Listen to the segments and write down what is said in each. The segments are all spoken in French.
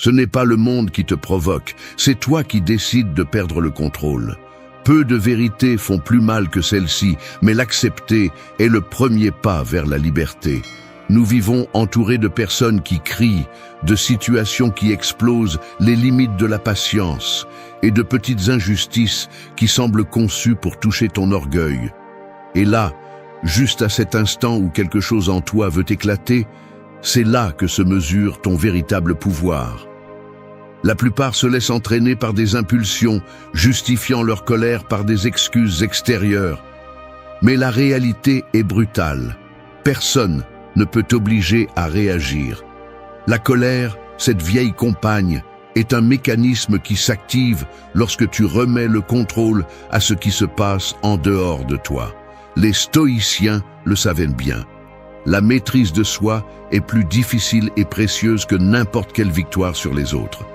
Ce n'est pas le monde qui te provoque, c'est toi qui décides de perdre le contrôle. Peu de vérités font plus mal que celle-ci, mais l'accepter est le premier pas vers la liberté. Nous vivons entourés de personnes qui crient, de situations qui explosent les limites de la patience et de petites injustices qui semblent conçues pour toucher ton orgueil. Et là, juste à cet instant où quelque chose en toi veut éclater, c'est là que se mesure ton véritable pouvoir. La plupart se laissent entraîner par des impulsions, justifiant leur colère par des excuses extérieures. Mais la réalité est brutale. Personne ne peut t'obliger à réagir. La colère, cette vieille compagne, est un mécanisme qui s'active lorsque tu remets le contrôle à ce qui se passe en dehors de toi. Les stoïciens le savaient bien. La maîtrise de soi est plus difficile et précieuse que n'importe quelle victoire sur les autres.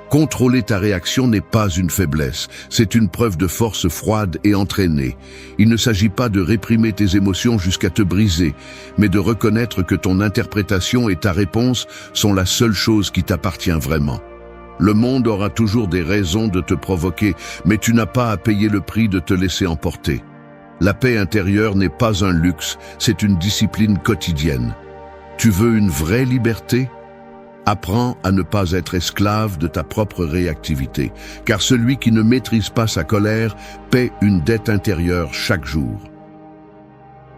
Contrôler ta réaction n'est pas une faiblesse, c'est une preuve de force froide et entraînée. Il ne s'agit pas de réprimer tes émotions jusqu'à te briser, mais de reconnaître que ton interprétation et ta réponse sont la seule chose qui t'appartient vraiment. Le monde aura toujours des raisons de te provoquer, mais tu n'as pas à payer le prix de te laisser emporter. La paix intérieure n'est pas un luxe, c'est une discipline quotidienne. Tu veux une vraie liberté ? Apprends à ne pas être esclave de ta propre réactivité, car celui qui ne maîtrise pas sa colère paie une dette intérieure chaque jour.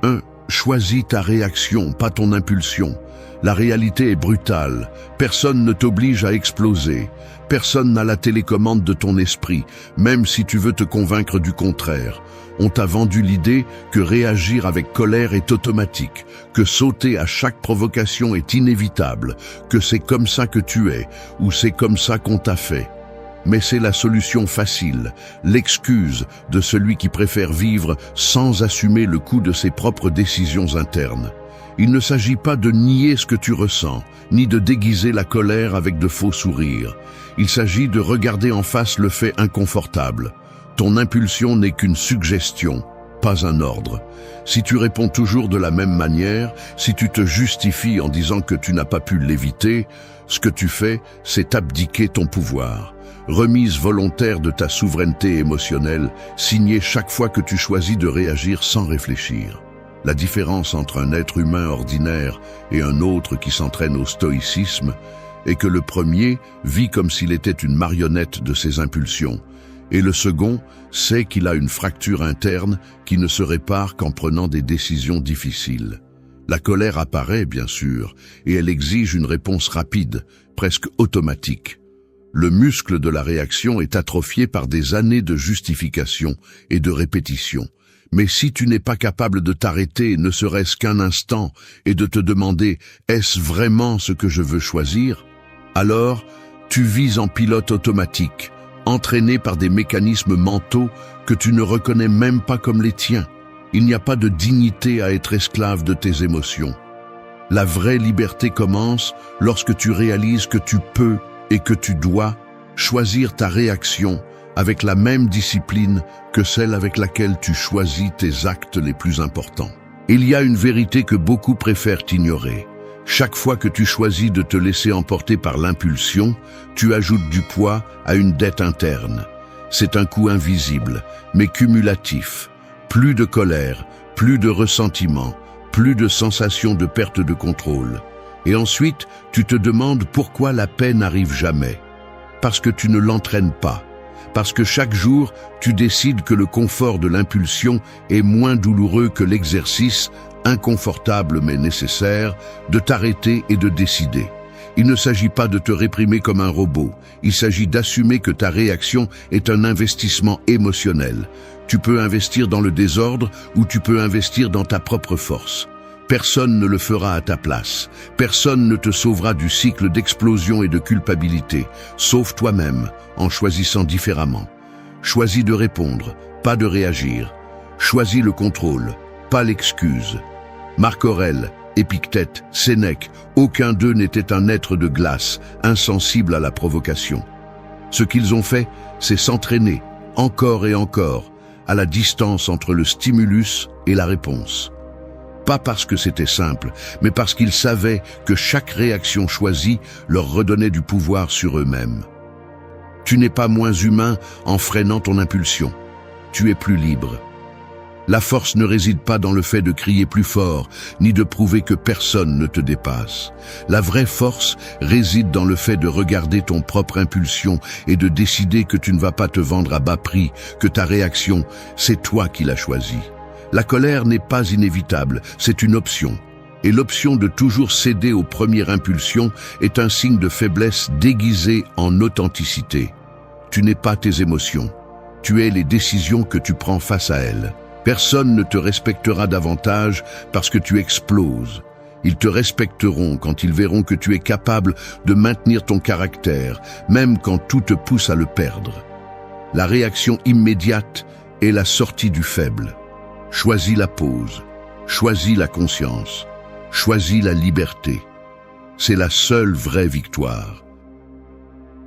1. Choisis ta réaction, pas ton impulsion. La réalité est brutale. Personne ne t'oblige à exploser. Personne n'a la télécommande de ton esprit, même si tu veux te convaincre du contraire. On t'a vendu l'idée que réagir avec colère est automatique, que sauter à chaque provocation est inévitable, que c'est comme ça que tu es, ou c'est comme ça qu'on t'a fait. Mais c'est la solution facile, l'excuse de celui qui préfère vivre sans assumer le coût de ses propres décisions internes. Il ne s'agit pas de nier ce que tu ressens, ni de déguiser la colère avec de faux sourires. Il s'agit de regarder en face le fait inconfortable. Ton impulsion n'est qu'une suggestion, pas un ordre. Si tu réponds toujours de la même manière, si tu te justifies en disant que tu n'as pas pu l'éviter, ce que tu fais, c'est abdiquer ton pouvoir. Remise volontaire de ta souveraineté émotionnelle, signée chaque fois que tu choisis de réagir sans réfléchir. La différence entre un être humain ordinaire et un autre qui s'entraîne au stoïcisme est que le premier vit comme s'il était une marionnette de ses impulsions, et le second sait qu'il a une fracture interne qui ne se répare qu'en prenant des décisions difficiles. La colère apparaît, bien sûr, et elle exige une réponse rapide, presque automatique. Le muscle de la réaction est atrophié par des années de justification et de répétition. Mais si tu n'es pas capable de t'arrêter, ne serait-ce qu'un instant, et de te demander « Est-ce vraiment ce que je veux choisir ?», alors tu vis en pilote automatique, entraîné par des mécanismes mentaux que tu ne reconnais même pas comme les tiens. Il n'y a pas de dignité à être esclave de tes émotions. La vraie liberté commence lorsque tu réalises que tu peux et que tu dois choisir ta réaction avec la même discipline que celle avec laquelle tu choisis tes actes les plus importants. Il y a une vérité que beaucoup préfèrent ignorer. Chaque fois que tu choisis de te laisser emporter par l'impulsion, tu ajoutes du poids à une dette interne. C'est un coût invisible, mais cumulatif. Plus de colère, plus de ressentiment, plus de sensation de perte de contrôle. Et ensuite, tu te demandes pourquoi la paix n'arrive jamais. Parce que tu ne l'entraînes pas. Parce que chaque jour, tu décides que le confort de l'impulsion est moins douloureux que l'exercice, inconfortable mais nécessaire, de t'arrêter et de décider. Il ne s'agit pas de te réprimer comme un robot, il s'agit d'assumer que ta réaction est un investissement émotionnel. Tu peux investir dans le désordre ou tu peux investir dans ta propre force. Personne ne le fera à ta place. Personne ne te sauvera du cycle d'explosion et de culpabilité, sauf toi-même, en choisissant différemment. Choisis de répondre, pas de réagir. Choisis le contrôle, pas l'excuse. Marc Aurèle, Épictète, Sénèque, aucun d'eux n'était un être de glace, insensible à la provocation. Ce qu'ils ont fait, c'est s'entraîner, encore et encore, à la distance entre le stimulus et la réponse. Pas parce que c'était simple, mais parce qu'ils savaient que chaque réaction choisie leur redonnait du pouvoir sur eux-mêmes. Tu n'es pas moins humain en freinant ton impulsion. Tu es plus libre. La force ne réside pas dans le fait de crier plus fort, ni de prouver que personne ne te dépasse. La vraie force réside dans le fait de regarder ton propre impulsion et de décider que tu ne vas pas te vendre à bas prix, que ta réaction, c'est toi qui l'as choisie. La colère n'est pas inévitable, c'est une option. Et l'option de toujours céder aux premières impulsions est un signe de faiblesse déguisé en authenticité. Tu n'es pas tes émotions, tu es les décisions que tu prends face à elles. Personne ne te respectera davantage parce que tu exploses. Ils te respecteront quand ils verront que tu es capable de maintenir ton caractère, même quand tout te pousse à le perdre. La réaction immédiate est la sortie du faible. Choisis la pause, choisis la conscience, choisis la liberté. C'est la seule vraie victoire.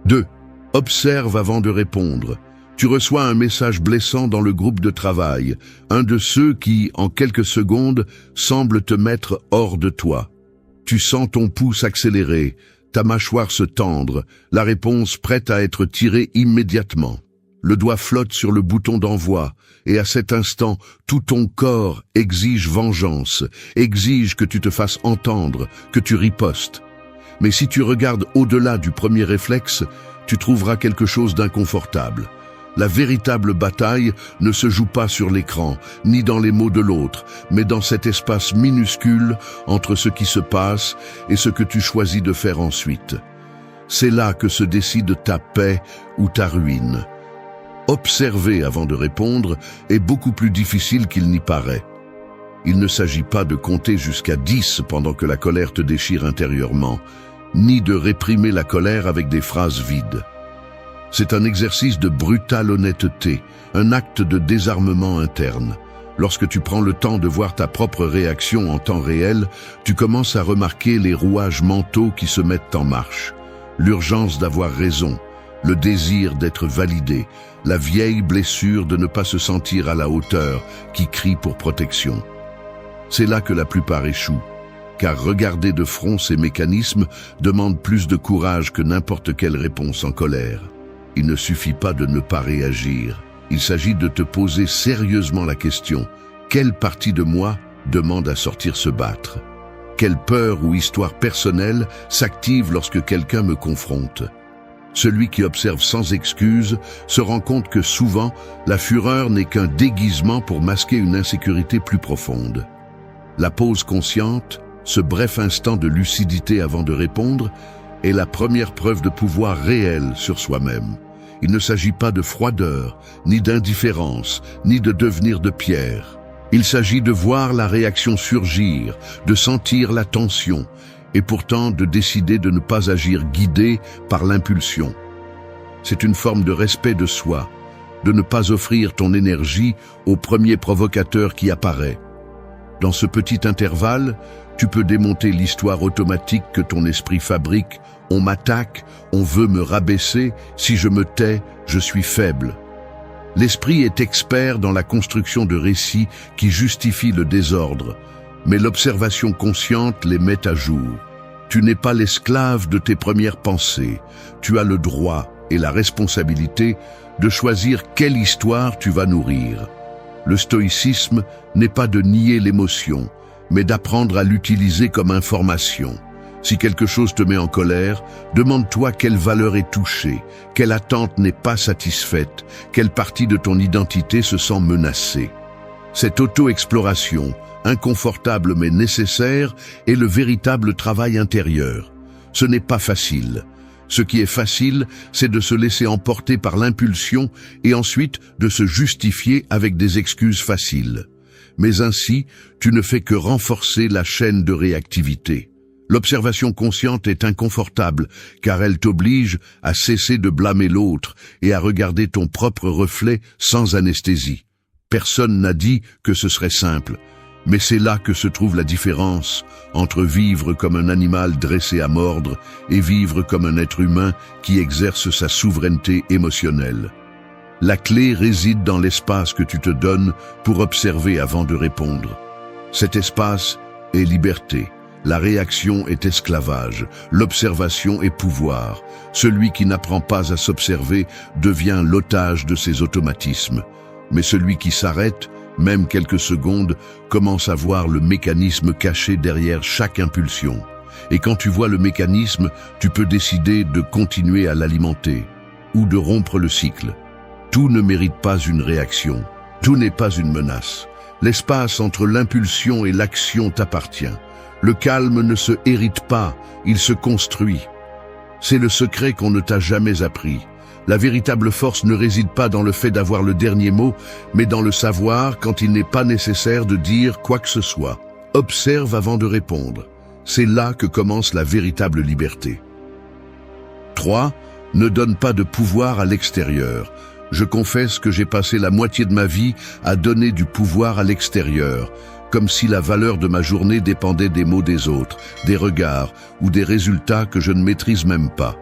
2. Observe avant de répondre. Tu reçois un message blessant dans le groupe de travail, un de ceux qui, en quelques secondes, semble te mettre hors de toi. Tu sens ton pouls s'accélérer, ta mâchoire se tendre, la réponse prête à être tirée immédiatement. Le doigt flotte sur le bouton d'envoi, et à cet instant, tout ton corps exige vengeance, exige que tu te fasses entendre, que tu ripostes. Mais si tu regardes au-delà du premier réflexe, tu trouveras quelque chose d'inconfortable. La véritable bataille ne se joue pas sur l'écran, ni dans les mots de l'autre, mais dans cet espace minuscule entre ce qui se passe et ce que tu choisis de faire ensuite. C'est là que se décide ta paix ou ta ruine. Observer avant de répondre est beaucoup plus difficile qu'il n'y paraît. Il ne s'agit pas de compter jusqu'à 10 pendant que la colère te déchire intérieurement, ni de réprimer la colère avec des phrases vides. C'est un exercice de brutale honnêteté, un acte de désarmement interne. Lorsque tu prends le temps de voir ta propre réaction en temps réel, tu commences à remarquer les rouages mentaux qui se mettent en marche. L'urgence d'avoir raison, le désir d'être validé, la vieille blessure de ne pas se sentir à la hauteur qui crie pour protection. C'est là que la plupart échouent, car regarder de front ces mécanismes demande plus de courage que n'importe quelle réponse en colère. Il ne suffit pas de ne pas réagir. Il s'agit de te poser sérieusement la question: quelle partie de moi demande à sortir se battre? Quelle peur ou histoire personnelle s'active lorsque quelqu'un me confronte? Celui qui observe sans excuse se rend compte que souvent, la fureur n'est qu'un déguisement pour masquer une insécurité plus profonde. La pause consciente, ce bref instant de lucidité avant de répondre, est la première preuve de pouvoir réel sur soi-même. Il ne s'agit pas de froideur, ni d'indifférence, ni de devenir de pierre. Il s'agit de voir la réaction surgir, de sentir la tension, et pourtant de décider de ne pas agir guidé par l'impulsion. C'est une forme de respect de soi, de ne pas offrir ton énergie au premier provocateur qui apparaît. Dans ce petit intervalle, tu peux démonter l'histoire automatique que ton esprit fabrique. On m'attaque, on veut me rabaisser, si je me tais, je suis faible. L'esprit est expert dans la construction de récits qui justifient le désordre, mais l'observation consciente les met à jour. Tu n'es pas l'esclave de tes premières pensées, tu as le droit et la responsabilité de choisir quelle histoire tu vas nourrir. Le stoïcisme n'est pas de nier l'émotion, mais d'apprendre à l'utiliser comme information. Si quelque chose te met en colère, demande-toi quelle valeur est touchée, quelle attente n'est pas satisfaite, quelle partie de ton identité se sent menacée. Cette auto-exploration, inconfortable mais nécessaire, est le véritable travail intérieur. Ce n'est pas facile. Ce qui est facile, c'est de se laisser emporter par l'impulsion et ensuite de se justifier avec des excuses faciles. Mais ainsi, tu ne fais que renforcer la chaîne de réactivité. L'observation consciente est inconfortable, car elle t'oblige à cesser de blâmer l'autre et à regarder ton propre reflet sans anesthésie. Personne n'a dit que ce serait simple, mais c'est là que se trouve la différence entre vivre comme un animal dressé à mordre et vivre comme un être humain qui exerce sa souveraineté émotionnelle. La clé réside dans l'espace que tu te donnes pour observer avant de répondre. Cet espace est liberté. La réaction est esclavage, l'observation est pouvoir. Celui qui n'apprend pas à s'observer devient l'otage de ses automatismes. Mais celui qui s'arrête, même quelques secondes, commence à voir le mécanisme caché derrière chaque impulsion. Et quand tu vois le mécanisme, tu peux décider de continuer à l'alimenter ou de rompre le cycle. Tout ne mérite pas une réaction. Tout n'est pas une menace. L'espace entre l'impulsion et l'action t'appartient. Le calme ne se hérite pas, il se construit. C'est le secret qu'on ne t'a jamais appris. La véritable force ne réside pas dans le fait d'avoir le dernier mot, mais dans le savoir quand il n'est pas nécessaire de dire quoi que ce soit. Observe avant de répondre. C'est là que commence la véritable liberté. 3. Ne donne pas de pouvoir à l'extérieur. Je confesse que j'ai passé la moitié de ma vie à donner du pouvoir à l'extérieur, comme si la valeur de ma journée dépendait des mots des autres, des regards ou des résultats que je ne maîtrise même pas.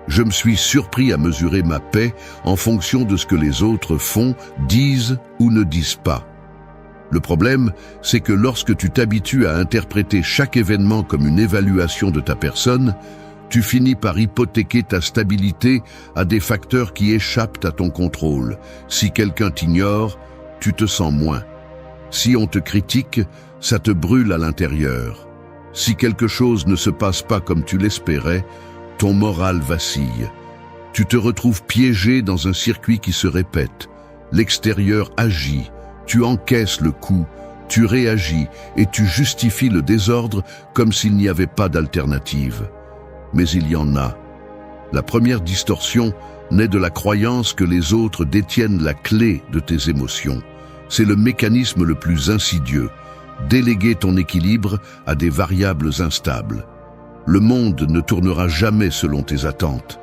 Je me suis surpris à mesurer ma paix en fonction de ce que les autres font, disent ou ne disent pas. Le problème, c'est que lorsque tu t'habitues à interpréter chaque événement comme une évaluation de ta personne, tu finis par hypothéquer ta stabilité à des facteurs qui échappent à ton contrôle. Si quelqu'un t'ignore, tu te sens moins. Si on te critique, ça te brûle à l'intérieur. Si quelque chose ne se passe pas comme tu l'espérais, ton moral vacille. Tu te retrouves piégé dans un circuit qui se répète. L'extérieur agit, tu encaisses le coup, tu réagis et tu justifies le désordre comme s'il n'y avait pas d'alternative. Mais il y en a. La première distorsion naît de la croyance que les autres détiennent la clé de tes émotions. C'est le mécanisme le plus insidieux. Déléguer ton équilibre à des variables instables. Le monde ne tournera jamais selon tes attentes.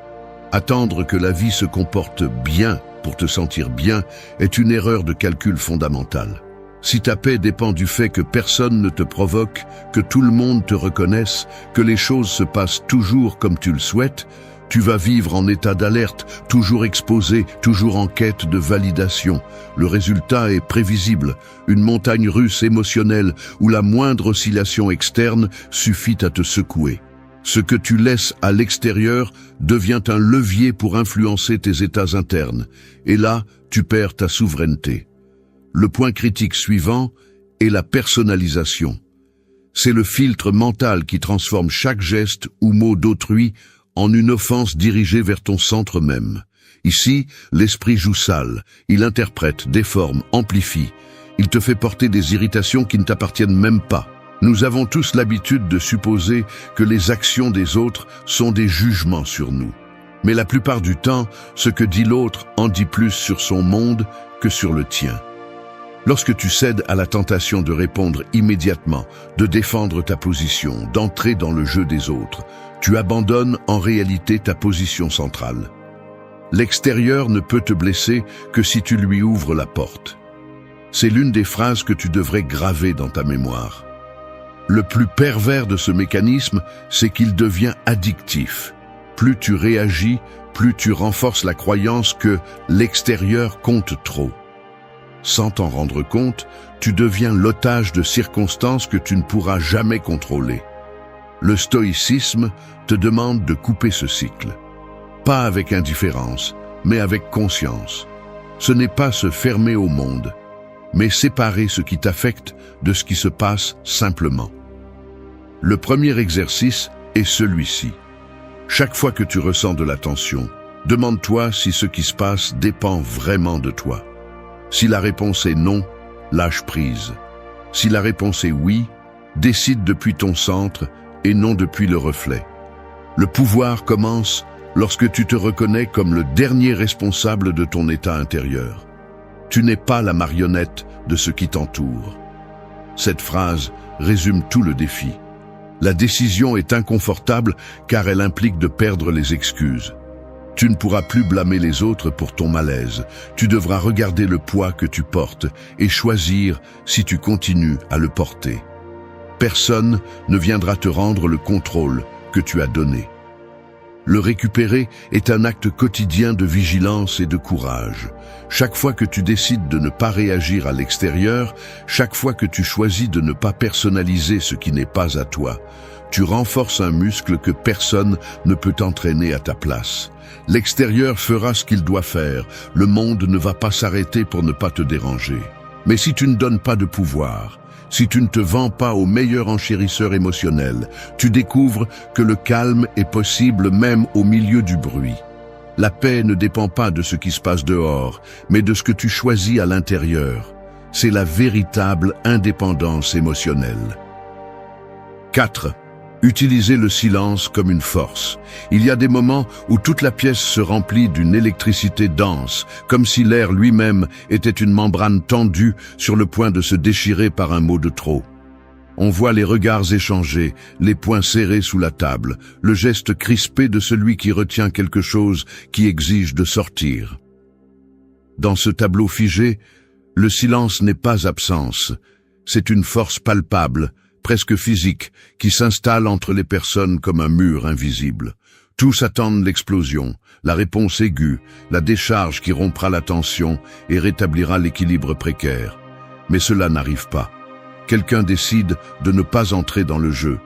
Attendre que la vie se comporte bien pour te sentir bien est une erreur de calcul fondamentale. Si ta paix dépend du fait que personne ne te provoque, que tout le monde te reconnaisse, que les choses se passent toujours comme tu le souhaites, tu vas vivre en état d'alerte, toujours exposé, toujours en quête de validation. Le résultat est prévisible, une montagne russe émotionnelle où la moindre oscillation externe suffit à te secouer. Ce que tu laisses à l'extérieur devient un levier pour influencer tes états internes, et là, tu perds ta souveraineté. Le point critique suivant est la personnalisation. C'est le filtre mental qui transforme chaque geste ou mot d'autrui en une offense dirigée vers ton centre même. Ici, l'esprit joue sale, il interprète, déforme, amplifie. Il te fait porter des irritations qui ne t'appartiennent même pas. Nous avons tous l'habitude de supposer que les actions des autres sont des jugements sur nous. Mais la plupart du temps, ce que dit l'autre en dit plus sur son monde que sur le tien. Lorsque tu cèdes à la tentation de répondre immédiatement, de défendre ta position, d'entrer dans le jeu des autres, tu abandonnes en réalité ta position centrale. L'extérieur ne peut te blesser que si tu lui ouvres la porte. C'est l'une des phrases que tu devrais graver dans ta mémoire. Le plus pervers de ce mécanisme, c'est qu'il devient addictif. Plus tu réagis, plus tu renforces la croyance que l'extérieur compte trop. Sans t'en rendre compte, tu deviens l'otage de circonstances que tu ne pourras jamais contrôler. Le stoïcisme te demande de couper ce cycle. Pas avec indifférence, mais avec conscience. Ce n'est pas se fermer au monde, mais séparer ce qui t'affecte de ce qui se passe simplement. Le premier exercice est celui-ci. Chaque fois que tu ressens de la tension, demande-toi si ce qui se passe dépend vraiment de toi. Si la réponse est non, lâche prise. Si la réponse est oui, décide depuis ton centre et non depuis le reflet. Le pouvoir commence lorsque tu te reconnais comme le dernier responsable de ton état intérieur. Tu n'es pas la marionnette de ce qui t'entoure. Cette phrase résume tout le défi. La décision est inconfortable car elle implique de perdre les excuses. Tu ne pourras plus blâmer les autres pour ton malaise. Tu devras regarder le poids que tu portes et choisir si tu continues à le porter. Personne ne viendra te rendre le contrôle que tu as donné. Le récupérer est un acte quotidien de vigilance et de courage. Chaque fois que tu décides de ne pas réagir à l'extérieur, chaque fois que tu choisis de ne pas personnaliser ce qui n'est pas à toi, tu renforces un muscle que personne ne peut entraîner à ta place. L'extérieur fera ce qu'il doit faire, le monde ne va pas s'arrêter pour ne pas te déranger. Mais si tu ne donnes pas de pouvoir, si tu ne te vends pas au meilleur enchérisseur émotionnel, tu découvres que le calme est possible même au milieu du bruit. La paix ne dépend pas de ce qui se passe dehors, mais de ce que tu choisis à l'intérieur. C'est la véritable indépendance émotionnelle. 4. Utilisez le silence comme une force. Il y a des moments où toute la pièce se remplit d'une électricité dense, comme si l'air lui-même était une membrane tendue sur le point de se déchirer par un mot de trop. On voit les regards échangés, les poings serrés sous la table, le geste crispé de celui qui retient quelque chose qui exige de sortir. Dans ce tableau figé, le silence n'est pas absence, c'est une force palpable, presque physique, qui s'installe entre les personnes comme un mur invisible. Tous attendent l'explosion, la réponse aiguë, la décharge qui rompra la tension et rétablira l'équilibre précaire. Mais cela n'arrive pas. Quelqu'un décide de ne pas entrer dans le jeu.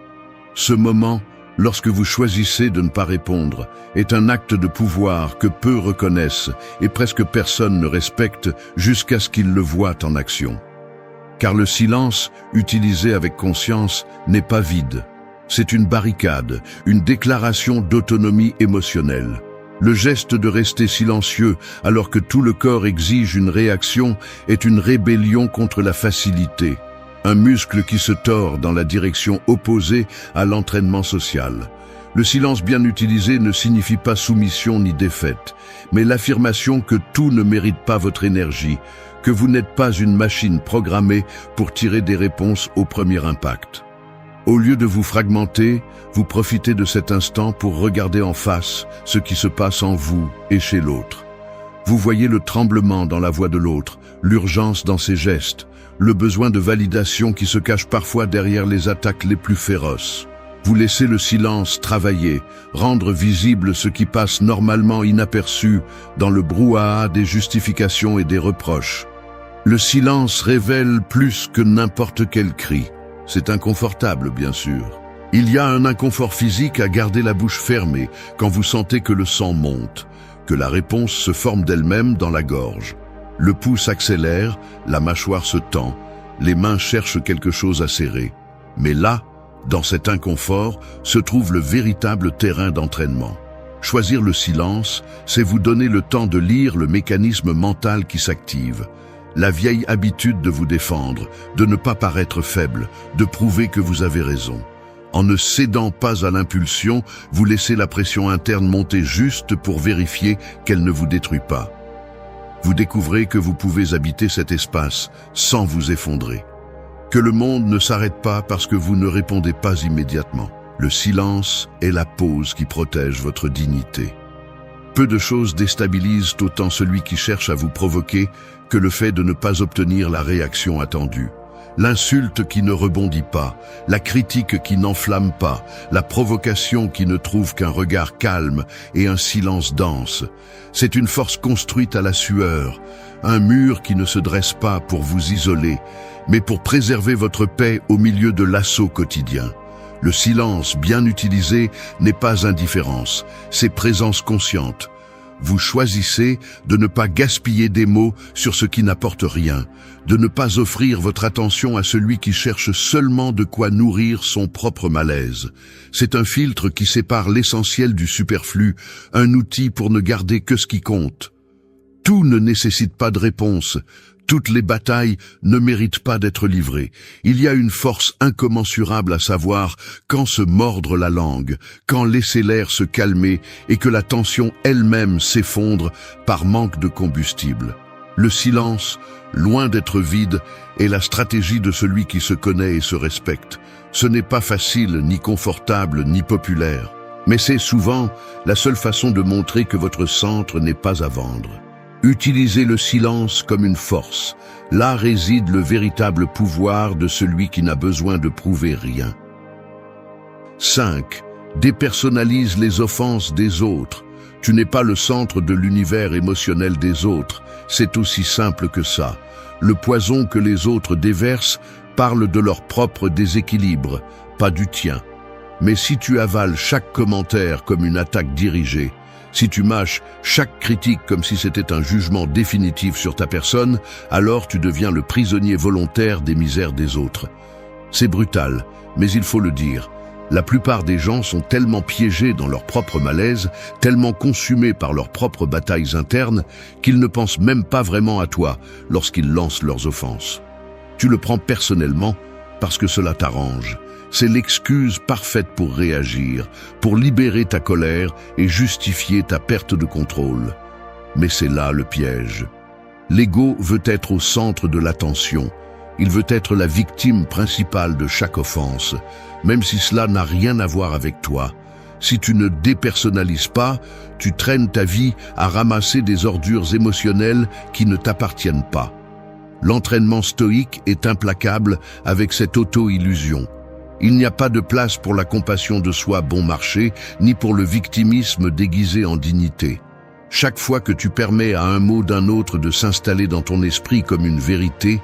Ce moment, lorsque vous choisissez de ne pas répondre, est un acte de pouvoir que peu reconnaissent et presque personne ne respecte jusqu'à ce qu'ils le voient en action. Car le silence, utilisé avec conscience, n'est pas vide. C'est une barricade, une déclaration d'autonomie émotionnelle. Le geste de rester silencieux alors que tout le corps exige une réaction est une rébellion contre la facilité, un muscle qui se tord dans la direction opposée à l'entraînement social. Le silence bien utilisé ne signifie pas soumission ni défaite, mais l'affirmation que tout ne mérite pas votre énergie, que vous n'êtes pas une machine programmée pour tirer des réponses au premier impact. Au lieu de vous fragmenter, vous profitez de cet instant pour regarder en face ce qui se passe en vous et chez l'autre. Vous voyez le tremblement dans la voix de l'autre, l'urgence dans ses gestes, le besoin de validation qui se cache parfois derrière les attaques les plus féroces. Vous laissez le silence travailler, rendre visible ce qui passe normalement inaperçu dans le brouhaha des justifications et des reproches. Le silence révèle plus que n'importe quel cri. C'est inconfortable, bien sûr. Il y a un inconfort physique à garder la bouche fermée quand vous sentez que le sang monte, que la réponse se forme d'elle-même dans la gorge. Le pouls s'accélère, la mâchoire se tend, les mains cherchent quelque chose à serrer. Mais là, dans cet inconfort, se trouve le véritable terrain d'entraînement. Choisir le silence, c'est vous donner le temps de lire le mécanisme mental qui s'active. La vieille habitude de vous défendre, de ne pas paraître faible, de prouver que vous avez raison. En ne cédant pas à l'impulsion, vous laissez la pression interne monter juste pour vérifier qu'elle ne vous détruit pas. Vous découvrez que vous pouvez habiter cet espace sans vous effondrer. Que le monde ne s'arrête pas parce que vous ne répondez pas immédiatement. Le silence est la pause qui protège votre dignité. Peu de choses déstabilisent autant celui qui cherche à vous provoquer que le fait de ne pas obtenir la réaction attendue. L'insulte qui ne rebondit pas, la critique qui n'enflamme pas, la provocation qui ne trouve qu'un regard calme et un silence dense. C'est une force construite à la sueur, un mur qui ne se dresse pas pour vous isoler, mais pour préserver votre paix au milieu de l'assaut quotidien. Le silence bien utilisé n'est pas indifférence, c'est présence consciente. Vous choisissez de ne pas gaspiller des mots sur ce qui n'apporte rien, de ne pas offrir votre attention à celui qui cherche seulement de quoi nourrir son propre malaise. C'est un filtre qui sépare l'essentiel du superflu, un outil pour ne garder que ce qui compte. Tout ne nécessite pas de réponse. Toutes les batailles ne méritent pas d'être livrées. Il y a une force incommensurable à savoir quand se mordre la langue, quand laisser l'air se calmer et que la tension elle-même s'effondre par manque de combustible. Le silence, loin d'être vide, est la stratégie de celui qui se connaît et se respecte. Ce n'est pas facile, ni confortable, ni populaire. Mais c'est souvent la seule façon de montrer que votre centre n'est pas à vendre. Utilisez le silence comme une force. Là réside le véritable pouvoir de celui qui n'a besoin de prouver rien. 5. Dépersonnalise les offenses des autres. Tu n'es pas le centre de l'univers émotionnel des autres. C'est aussi simple que ça. Le poison que les autres déversent parle de leur propre déséquilibre, pas du tien. Mais si tu avales chaque commentaire comme une attaque dirigée, si tu mâches chaque critique comme si c'était un jugement définitif sur ta personne, alors tu deviens le prisonnier volontaire des misères des autres. C'est brutal, mais il faut le dire. La plupart des gens sont tellement piégés dans leur propre malaise, tellement consumés par leurs propres batailles internes, qu'ils ne pensent même pas vraiment à toi lorsqu'ils lancent leurs offenses. Tu le prends personnellement parce que cela t'arrange. C'est l'excuse parfaite pour réagir, pour libérer ta colère et justifier ta perte de contrôle. Mais c'est là le piège. L'ego veut être au centre de l'attention. Il veut être la victime principale de chaque offense, même si cela n'a rien à voir avec toi. Si tu ne dépersonnalises pas, tu traînes ta vie à ramasser des ordures émotionnelles qui ne t'appartiennent pas. L'entraînement stoïque est implacable avec cette auto-illusion. Il n'y a pas de place pour la compassion de soi bon marché, ni pour le victimisme déguisé en dignité. Chaque fois que tu permets à un mot d'un autre de s'installer dans ton esprit comme une vérité,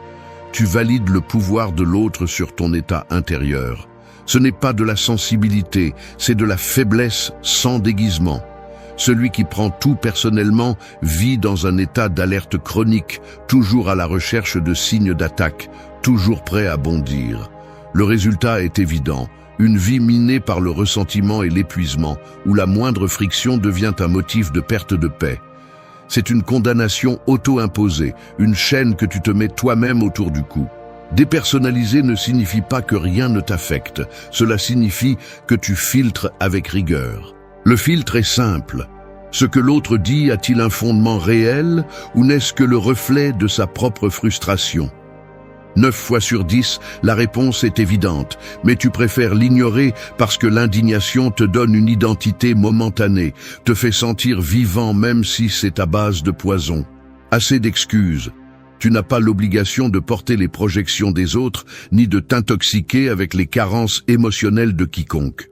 tu valides le pouvoir de l'autre sur ton état intérieur. Ce n'est pas de la sensibilité, c'est de la faiblesse sans déguisement. Celui qui prend tout personnellement vit dans un état d'alerte chronique, toujours à la recherche de signes d'attaque, toujours prêt à bondir. Le résultat est évident, une vie minée par le ressentiment et l'épuisement, où la moindre friction devient un motif de perte de paix. C'est une condamnation auto-imposée, une chaîne que tu te mets toi-même autour du cou. Dépersonnaliser ne signifie pas que rien ne t'affecte, cela signifie que tu filtres avec rigueur. Le filtre est simple. Ce que l'autre dit a-t-il un fondement réel ou n'est-ce que le reflet de sa propre frustration ? 9 fois sur 10, la réponse est évidente, mais tu préfères l'ignorer parce que l'indignation te donne une identité momentanée, te fait sentir vivant même si c'est à base de poison. Assez d'excuses. Tu n'as pas l'obligation de porter les projections des autres, ni de t'intoxiquer avec les carences émotionnelles de quiconque.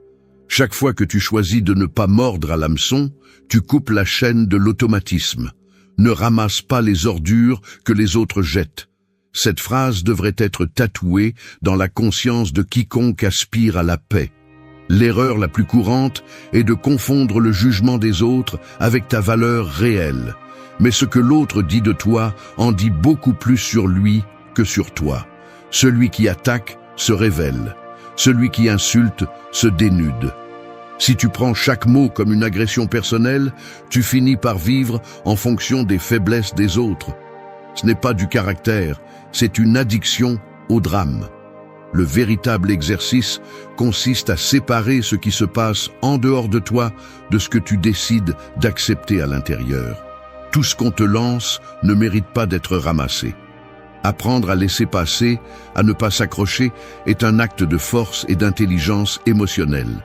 Chaque fois que tu choisis de ne pas mordre à l'hameçon, tu coupes la chaîne de l'automatisme. Ne ramasse pas les ordures que les autres jettent. Cette phrase devrait être tatouée dans la conscience de quiconque aspire à la paix. L'erreur la plus courante est de confondre le jugement des autres avec ta valeur réelle. Mais ce que l'autre dit de toi en dit beaucoup plus sur lui que sur toi. Celui qui attaque se révèle. Celui qui insulte se dénude. Si tu prends chaque mot comme une agression personnelle, tu finis par vivre en fonction des faiblesses des autres. Ce n'est pas du caractère, c'est une addiction au drame. Le véritable exercice consiste à séparer ce qui se passe en dehors de toi de ce que tu décides d'accepter à l'intérieur. Tout ce qu'on te lance ne mérite pas d'être ramassé. Apprendre à laisser passer, à ne pas s'accrocher, est un acte de force et d'intelligence émotionnelle.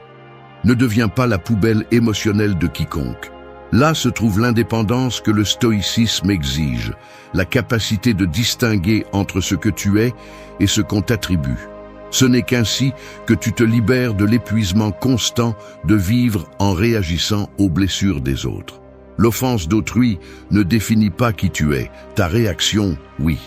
Ne deviens pas la poubelle émotionnelle de quiconque. Là se trouve l'indépendance que le stoïcisme exige, la capacité de distinguer entre ce que tu es et ce qu'on t'attribue. Ce n'est qu'ainsi que tu te libères de l'épuisement constant de vivre en réagissant aux blessures des autres. L'offense d'autrui ne définit pas qui tu es, ta réaction, oui.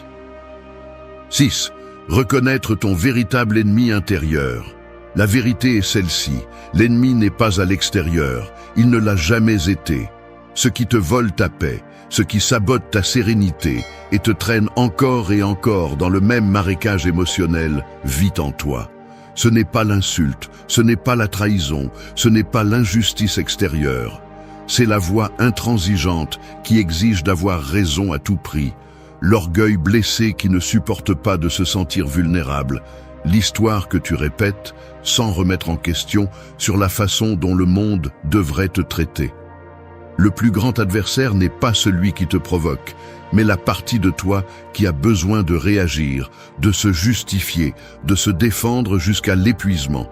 6. Reconnaître ton véritable ennemi intérieur. La vérité est celle-ci, l'ennemi n'est pas à l'extérieur, il ne l'a jamais été. Ce qui te vole ta paix, ce qui sabote ta sérénité et te traîne encore et encore dans le même marécage émotionnel, vit en toi. Ce n'est pas l'insulte, ce n'est pas la trahison, ce n'est pas l'injustice extérieure. C'est la voix intransigeante qui exige d'avoir raison à tout prix, l'orgueil blessé qui ne supporte pas de se sentir vulnérable, l'histoire que tu répètes sans remettre en question sur la façon dont le monde devrait te traiter. Le plus grand adversaire n'est pas celui qui te provoque, mais la partie de toi qui a besoin de réagir, de se justifier, de se défendre jusqu'à l'épuisement.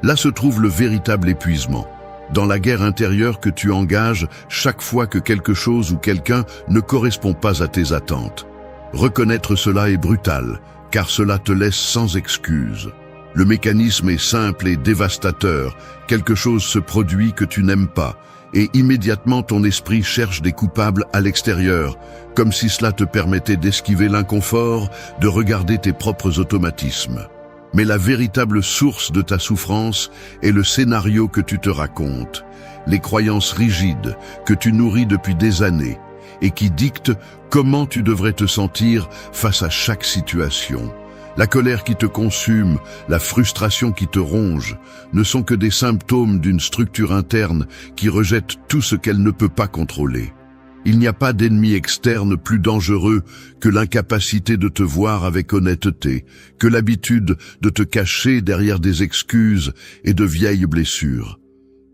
Là se trouve le véritable épuisement, dans la guerre intérieure que tu engages chaque fois que quelque chose ou quelqu'un ne correspond pas à tes attentes. Reconnaître cela est brutal, car cela te laisse sans excuse. Le mécanisme est simple et dévastateur. Quelque chose se produit que tu n'aimes pas, et immédiatement ton esprit cherche des coupables à l'extérieur, comme si cela te permettait d'esquiver l'inconfort, de regarder tes propres automatismes. Mais la véritable source de ta souffrance est le scénario que tu te racontes, les croyances rigides que tu nourris depuis des années et qui dictent comment tu devrais te sentir face à chaque situation. La colère qui te consume, la frustration qui te ronge, ne sont que des symptômes d'une structure interne qui rejette tout ce qu'elle ne peut pas contrôler. Il n'y a pas d'ennemi externe plus dangereux que l'incapacité de te voir avec honnêteté, que l'habitude de te cacher derrière des excuses et de vieilles blessures.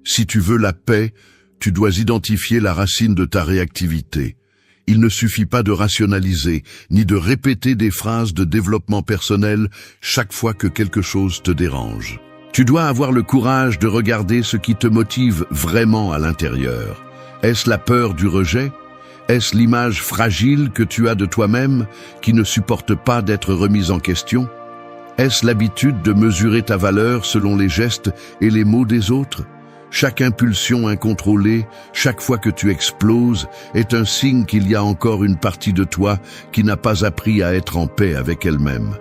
Si tu veux la paix, tu dois identifier la racine de ta réactivité. Il ne suffit pas de rationaliser, ni de répéter des phrases de développement personnel chaque fois que quelque chose te dérange. Tu dois avoir le courage de regarder ce qui te motive vraiment à l'intérieur. Est-ce la peur du rejet? Est-ce l'image fragile que tu as de toi-même qui ne supporte pas d'être remise en question? Est-ce l'habitude de mesurer ta valeur selon les gestes et les mots des autres? Chaque impulsion incontrôlée, chaque fois que tu exploses, est un signe qu'il y a encore une partie de toi qui n'a pas appris à être en paix avec elle-même.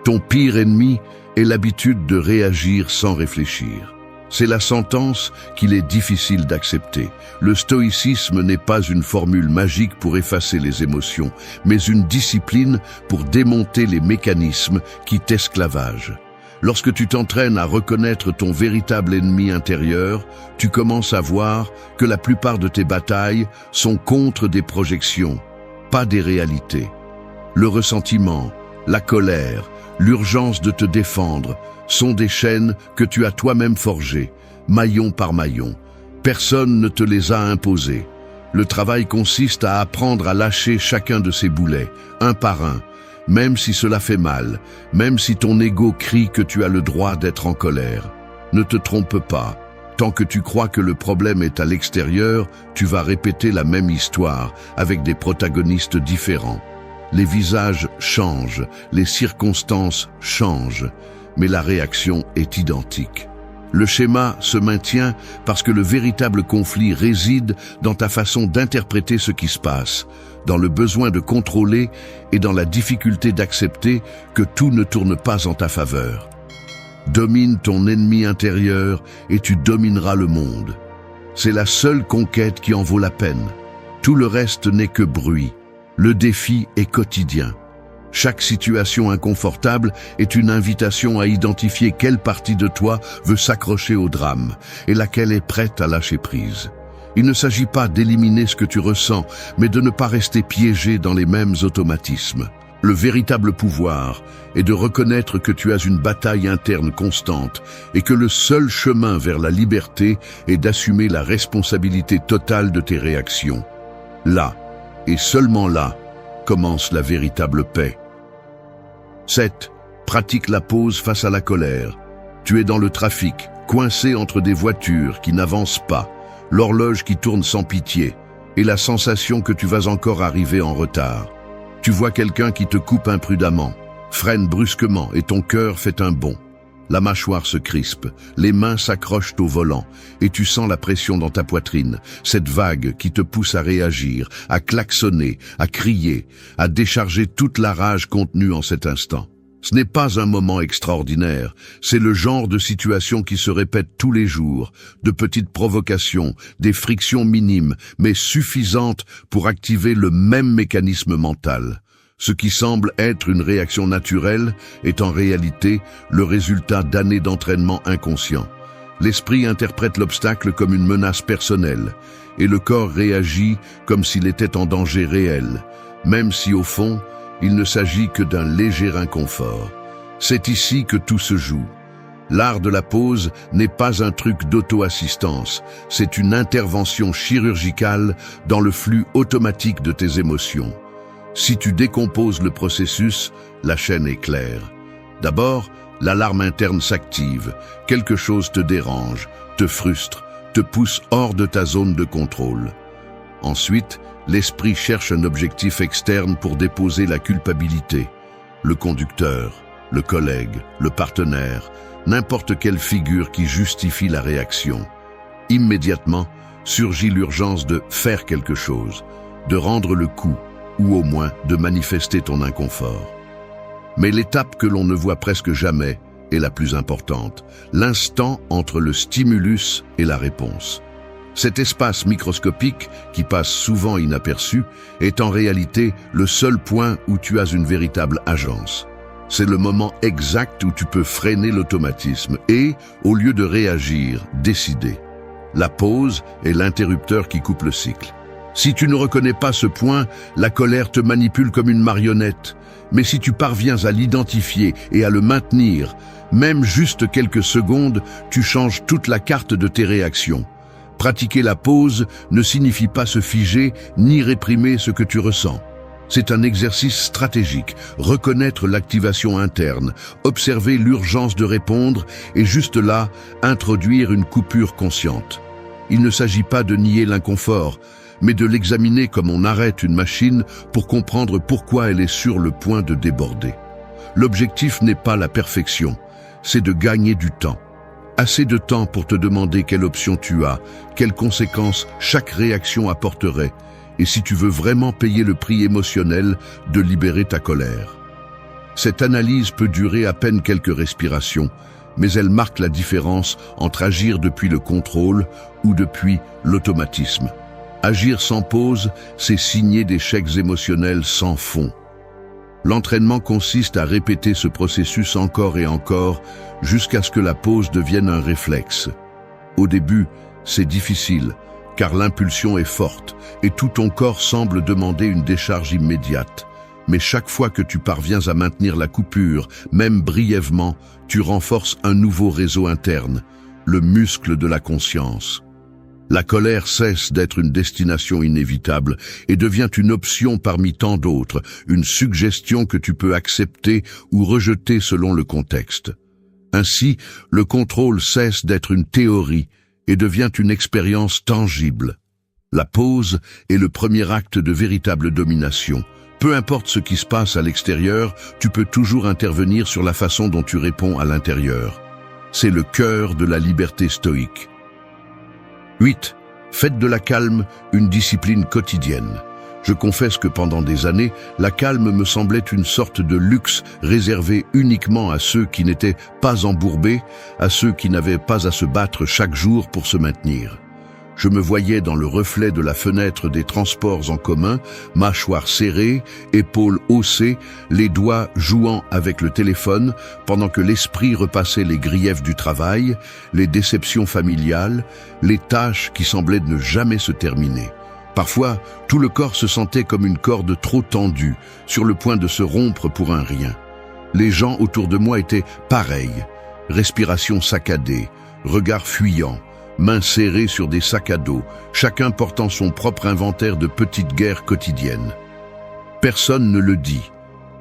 Ton pire ennemi est l'habitude de réagir sans réfléchir. C'est la sentence qu'il est difficile d'accepter. Le stoïcisme n'est pas une formule magique pour effacer les émotions, mais une discipline pour démonter les mécanismes qui t'esclavagent. Lorsque tu t'entraînes à reconnaître ton véritable ennemi intérieur, tu commences à voir que la plupart de tes batailles sont contre des projections, pas des réalités. Le ressentiment, la colère, l'urgence de te défendre sont des chaînes que tu as toi-même forgées, maillon par maillon. Personne ne te les a imposées. Le travail consiste à apprendre à lâcher chacun de ces boulets, un par un, même si cela fait mal, même si ton ego crie que tu as le droit d'être en colère. Ne te trompe pas. Tant que tu crois que le problème est à l'extérieur, tu vas répéter la même histoire avec des protagonistes différents. Les visages changent, les circonstances changent, mais la réaction est identique. Le schéma se maintient parce que le véritable conflit réside dans ta façon d'interpréter ce qui se passe, dans le besoin de contrôler et dans la difficulté d'accepter que tout ne tourne pas en ta faveur. Domine ton ennemi intérieur et tu domineras le monde. C'est la seule conquête qui en vaut la peine. Tout le reste n'est que bruit. Le défi est quotidien. Chaque situation inconfortable est une invitation à identifier quelle partie de toi veut s'accrocher au drame et laquelle est prête à lâcher prise. Il ne s'agit pas d'éliminer ce que tu ressens, mais de ne pas rester piégé dans les mêmes automatismes. Le véritable pouvoir est de reconnaître que tu as une bataille interne constante et que le seul chemin vers la liberté est d'assumer la responsabilité totale de tes réactions. Là, et seulement là, commence la véritable paix. 7. Pratique la pause face à la colère. Tu es dans le trafic, coincé entre des voitures qui n'avancent pas, l'horloge qui tourne sans pitié et la sensation que tu vas encore arriver en retard. Tu vois quelqu'un qui te coupe imprudemment, freine brusquement et ton cœur fait un bond. La mâchoire se crispe, les mains s'accrochent au volant et tu sens la pression dans ta poitrine, cette vague qui te pousse à réagir, à klaxonner, à crier, à décharger toute la rage contenue en cet instant. Ce n'est pas un moment extraordinaire, c'est le genre de situation qui se répète tous les jours, de petites provocations, des frictions minimes, mais suffisantes pour activer le même mécanisme mental. Ce qui semble être une réaction naturelle est en réalité le résultat d'années d'entraînement inconscient. L'esprit interprète l'obstacle comme une menace personnelle, et le corps réagit comme s'il était en danger réel, même si au fond, il ne s'agit que d'un léger inconfort. C'est ici que tout se joue. L'art de la pause n'est pas un truc d'auto-assistance, c'est une intervention chirurgicale dans le flux automatique de tes émotions. Si tu décomposes le processus, la chaîne est claire. D'abord, l'alarme interne s'active, quelque chose te dérange, te frustre, te pousse hors de ta zone de contrôle. Ensuite, l'esprit cherche un objectif externe pour déposer la culpabilité. Le conducteur, le collègue, le partenaire, n'importe quelle figure qui justifie la réaction. Immédiatement, surgit l'urgence de faire quelque chose, de rendre le coup, ou au moins de manifester ton inconfort. Mais l'étape que l'on ne voit presque jamais est la plus importante, l'instant entre le stimulus et la réponse. Cet espace microscopique, qui passe souvent inaperçu, est en réalité le seul point où tu as une véritable agence. C'est le moment exact où tu peux freiner l'automatisme et, au lieu de réagir, décider. La pause est l'interrupteur qui coupe le cycle. Si tu ne reconnais pas ce point, la colère te manipule comme une marionnette. Mais si tu parviens à l'identifier et à le maintenir, même juste quelques secondes, tu changes toute la carte de tes réactions. Pratiquer la pause ne signifie pas se figer ni réprimer ce que tu ressens. C'est un exercice stratégique, reconnaître l'activation interne, observer l'urgence de répondre et juste là, introduire une coupure consciente. Il ne s'agit pas de nier l'inconfort, mais de l'examiner comme on arrête une machine pour comprendre pourquoi elle est sur le point de déborder. L'objectif n'est pas la perfection, c'est de gagner du temps. Assez de temps pour te demander quelle option tu as, quelles conséquences chaque réaction apporterait, et si tu veux vraiment payer le prix émotionnel de libérer ta colère. Cette analyse peut durer à peine quelques respirations, mais elle marque la différence entre agir depuis le contrôle ou depuis l'automatisme. Agir sans pause, c'est signer des chèques émotionnels sans fond. L'entraînement consiste à répéter ce processus encore et encore jusqu'à ce que la pause devienne un réflexe. Au début, c'est difficile, car l'impulsion est forte et tout ton corps semble demander une décharge immédiate. Mais chaque fois que tu parviens à maintenir la coupure, même brièvement, tu renforces un nouveau réseau interne, le muscle de la conscience. La colère cesse d'être une destination inévitable et devient une option parmi tant d'autres, une suggestion que tu peux accepter ou rejeter selon le contexte. Ainsi, le contrôle cesse d'être une théorie et devient une expérience tangible. La pause est le premier acte de véritable domination. Peu importe ce qui se passe à l'extérieur, tu peux toujours intervenir sur la façon dont tu réponds à l'intérieur. C'est le cœur de la liberté stoïque. 8. Faites de la calme une discipline quotidienne. Je confesse que pendant des années, la calme me semblait une sorte de luxe réservé uniquement à ceux qui n'étaient pas embourbés, à ceux qui n'avaient pas à se battre chaque jour pour se maintenir. Je me voyais dans le reflet de la fenêtre des transports en commun, mâchoire serrée, épaules haussées, les doigts jouant avec le téléphone, pendant que l'esprit repassait les griefs du travail, les déceptions familiales, les tâches qui semblaient ne jamais se terminer. Parfois, tout le corps se sentait comme une corde trop tendue, sur le point de se rompre pour un rien. Les gens autour de moi étaient pareils, respiration saccadée, regard fuyant, mains serrées sur des sacs à dos, chacun portant son propre inventaire de petites guerres quotidiennes. Personne ne le dit,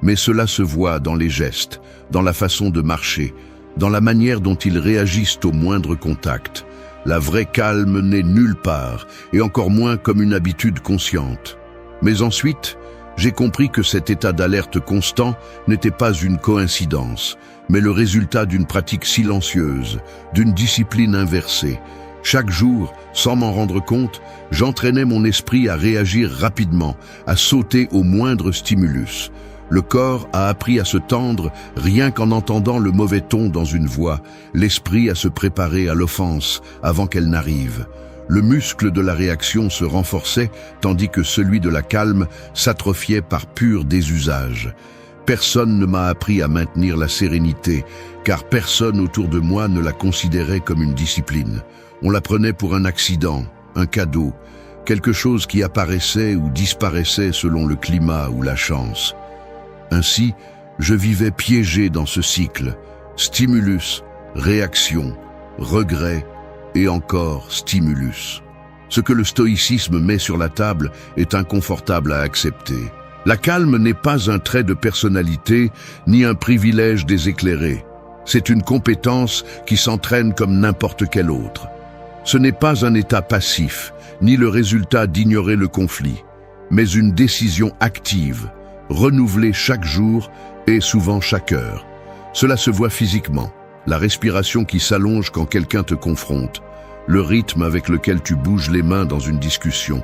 mais cela se voit dans les gestes, dans la façon de marcher, dans la manière dont ils réagissent au moindre contact. La vraie calme n'est nulle part, et encore moins comme une habitude consciente. Mais ensuite, j'ai compris que cet état d'alerte constant n'était pas une coïncidence, mais le résultat d'une pratique silencieuse, d'une discipline inversée. Chaque jour, sans m'en rendre compte, j'entraînais mon esprit à réagir rapidement, à sauter au moindre stimulus. Le corps a appris à se tendre rien qu'en entendant le mauvais ton dans une voix, l'esprit à se préparer à l'offense avant qu'elle n'arrive. Le muscle de la réaction se renforçait tandis que celui de la calme s'atrophiait par pur désusage. Personne ne m'a appris à maintenir la sérénité, car personne autour de moi ne la considérait comme une discipline. On la prenait pour un accident, un cadeau, quelque chose qui apparaissait ou disparaissait selon le climat ou la chance. Ainsi, je vivais piégé dans ce cycle, stimulus, réaction, regret et encore stimulus. Ce que le stoïcisme met sur la table est inconfortable à accepter. La calme n'est pas un trait de personnalité ni un privilège des éclairés. C'est une compétence qui s'entraîne comme n'importe quelle autre. Ce n'est pas un état passif, ni le résultat d'ignorer le conflit, mais une décision active, renouvelée chaque jour et souvent chaque heure. Cela se voit physiquement, la respiration qui s'allonge quand quelqu'un te confronte, le rythme avec lequel tu bouges les mains dans une discussion,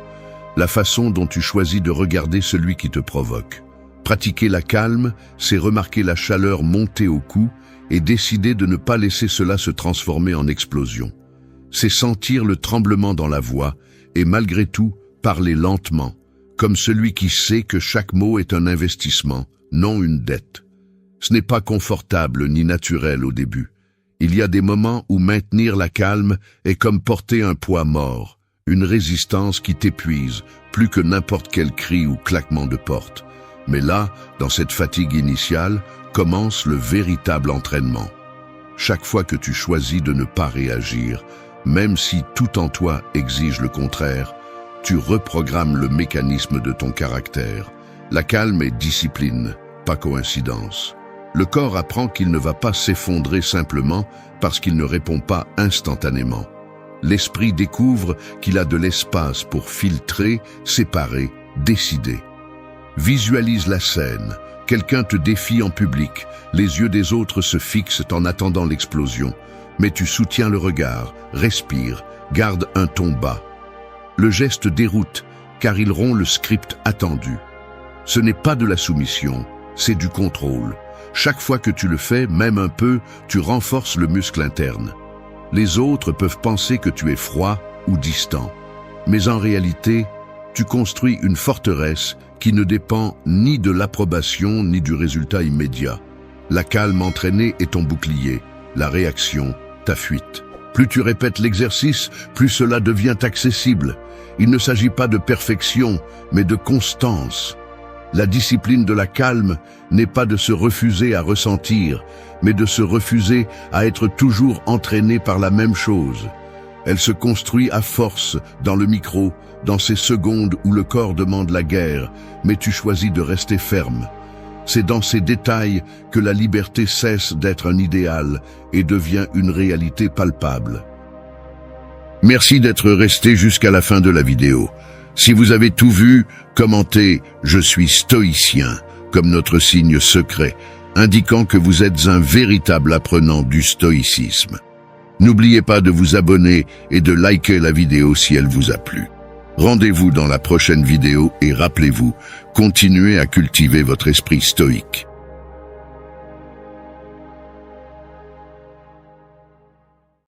la façon dont tu choisis de regarder celui qui te provoque. Pratiquer la calme, c'est remarquer la chaleur monter au cou et décider de ne pas laisser cela se transformer en explosion. C'est sentir le tremblement dans la voix et malgré tout, parler lentement, comme celui qui sait que chaque mot est un investissement, non une dette. Ce n'est pas confortable ni naturel au début. Il y a des moments où maintenir la calme est comme porter un poids mort, une résistance qui t'épuise plus que n'importe quel cri ou claquement de porte. Mais là, dans cette fatigue initiale, commence le véritable entraînement. Chaque fois que tu choisis de ne pas réagir, même si tout en toi exige le contraire, tu reprogrammes le mécanisme de ton caractère. La calme est discipline, pas coïncidence. Le corps apprend qu'il ne va pas s'effondrer simplement parce qu'il ne répond pas instantanément. L'esprit découvre qu'il a de l'espace pour filtrer, séparer, décider. Visualise la scène. Quelqu'un te défie en public. Les yeux des autres se fixent en attendant l'explosion. Mais tu soutiens le regard, respire, garde un ton bas. Le geste déroute, car il rompt le script attendu. Ce n'est pas de la soumission, c'est du contrôle. Chaque fois que tu le fais, même un peu, tu renforces le muscle interne. Les autres peuvent penser que tu es froid ou distant. Mais en réalité, tu construis une forteresse qui ne dépend ni de l'approbation ni du résultat immédiat. La calme entraînée est ton bouclier, la réaction, ta fuite. Plus tu répètes l'exercice, plus cela devient accessible. Il ne s'agit pas de perfection, mais de constance. La discipline de la calme n'est pas de se refuser à ressentir, mais de se refuser à être toujours entraîné par la même chose. Elle se construit à force, dans le micro, dans ces secondes où le corps demande la guerre, mais tu choisis de rester ferme. C'est dans ces détails que la liberté cesse d'être un idéal et devient une réalité palpable. Merci d'être resté jusqu'à la fin de la vidéo. Si vous avez tout vu, commentez « Je suis stoïcien » comme notre signe secret, indiquant que vous êtes un véritable apprenant du stoïcisme. N'oubliez pas de vous abonner et de liker la vidéo si elle vous a plu. Rendez-vous dans la prochaine vidéo et rappelez-vous, continuez à cultiver votre esprit stoïque.